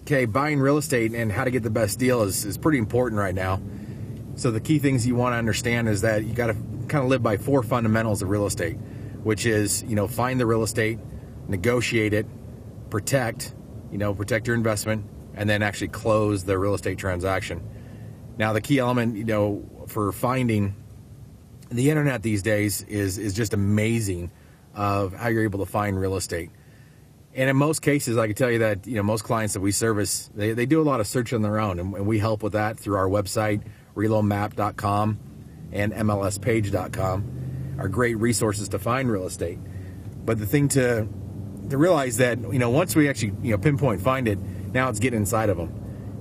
Okay, buying real estate and how to get the best deal is pretty important right now. So the key things you want to understand is that you got to kind of live by 4 fundamentals of real estate, which is, find the real estate, negotiate it, protect your investment, and then actually close the real estate transaction. Now, the key element, for finding the internet these days is just amazing of how you're able to find real estate. And in most cases, I can tell you that, most clients that we service, they do a lot of search on their own, and we help with that through our website, relomap.com and mlspage.com are great resources to find real estate. But the thing to realize that, once we actually, pinpoint find it, now it's getting inside of them.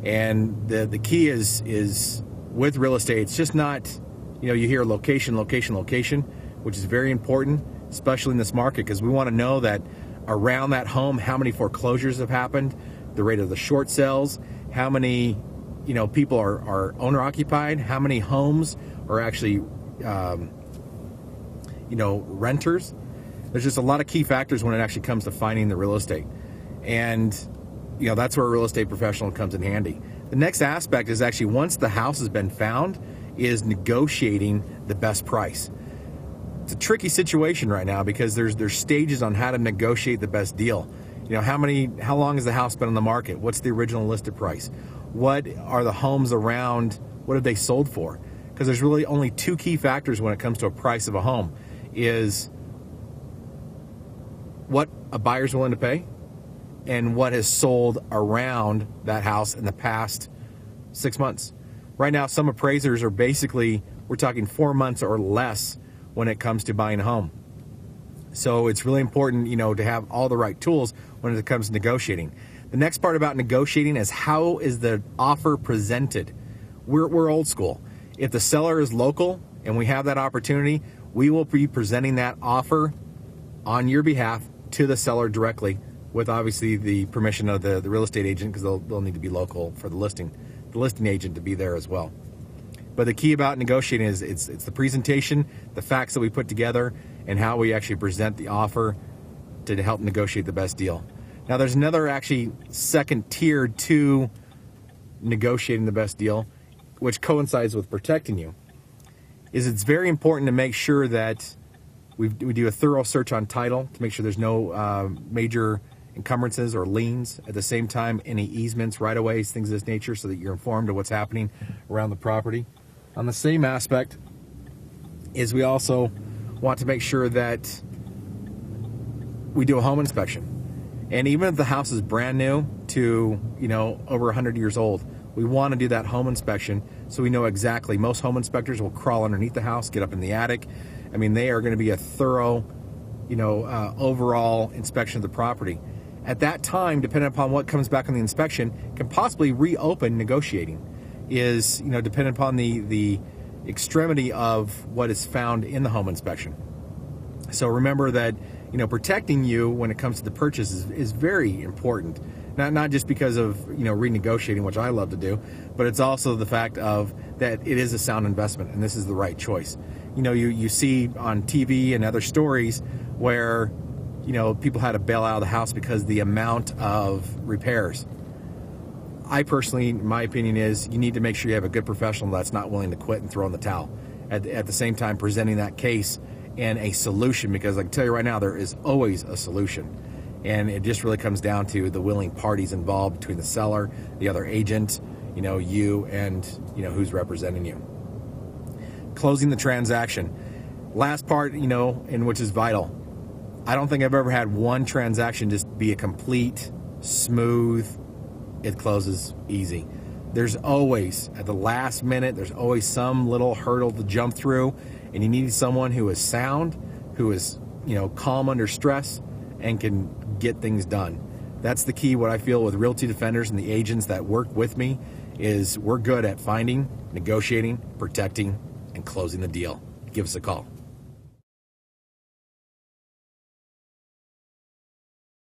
And the key is with real estate, it's just not, you hear location, which is very important, especially in this market, because we want to know that around that home, how many foreclosures have happened, the rate of the short sales, how many, people are owner occupied, how many homes are actually, renters. There's just a lot of key factors when it actually comes to finding the real estate. And, that's where a real estate professional comes in handy. The next aspect is actually, once the house has been found, is negotiating the best price. It's a tricky situation right now because there's stages on how to negotiate the best deal. How long has the house been on the market? What's the original listed price? What are the homes around? What have they sold for? Because there's really only 2 key factors when it comes to a price of a home: is what a buyer's willing to pay and what has sold around that house in the past 6 months. Right now, some appraisers are basically, we're talking 4 months or less when it comes to buying a home. So it's really important, to have all the right tools when it comes to negotiating. The next part about negotiating is, how is the offer presented? We're old school. If the seller is local and we have that opportunity, we will be presenting that offer on your behalf to the seller directly, with obviously the permission of the real estate agent, because they'll need to be local for the listing agent to be there as well. But the key about negotiating is it's the presentation, the facts that we put together, and how we actually present the offer to help negotiate the best deal. Now, there's another actually second tier to negotiating the best deal, which coincides with protecting you. It's very important to make sure that we do a thorough search on title to make sure there's no major encumbrances or liens. At the same time, any easements, right-of-ways, things of this nature, so that you're informed of what's happening around the property. On the same aspect is, we also want to make sure that we do a home inspection. And even if the house is brand new to, over 100 years old, we want to do that home inspection so we know exactly. Most home inspectors will crawl underneath the house, get up in the attic. I mean, they are going to be a thorough, overall inspection of the property. At that time, depending upon what comes back on the inspection, can possibly reopen negotiating. Is, dependent upon the extremity of what is found in the home inspection. So remember that, protecting you when it comes to the purchase is very important. Not just because of, renegotiating, which I love to do, but it's also the fact of that it is a sound investment and this is the right choice. You see on TV and other stories where, people had to bail out of the house because of the amount of repairs. I personally, my opinion is, you need to make sure you have a good professional that's not willing to quit and throw in the towel. At the same time, presenting that case and a solution, because I can tell you right now, there is always a solution. And it just really comes down to the willing parties involved between the seller, the other agent, you, and, who's representing you. Closing the transaction. Last part, and which is vital. I don't think I've ever had one transaction just be a complete, smooth, it closes easy. There's always, at the last minute, there's always some little hurdle to jump through, and you need someone who is sound, who is, calm under stress, and can get things done. That's the key. What I feel with Realty Defenders and the agents that work with me is, we're good at finding, negotiating, protecting, and closing the deal. Give us a call.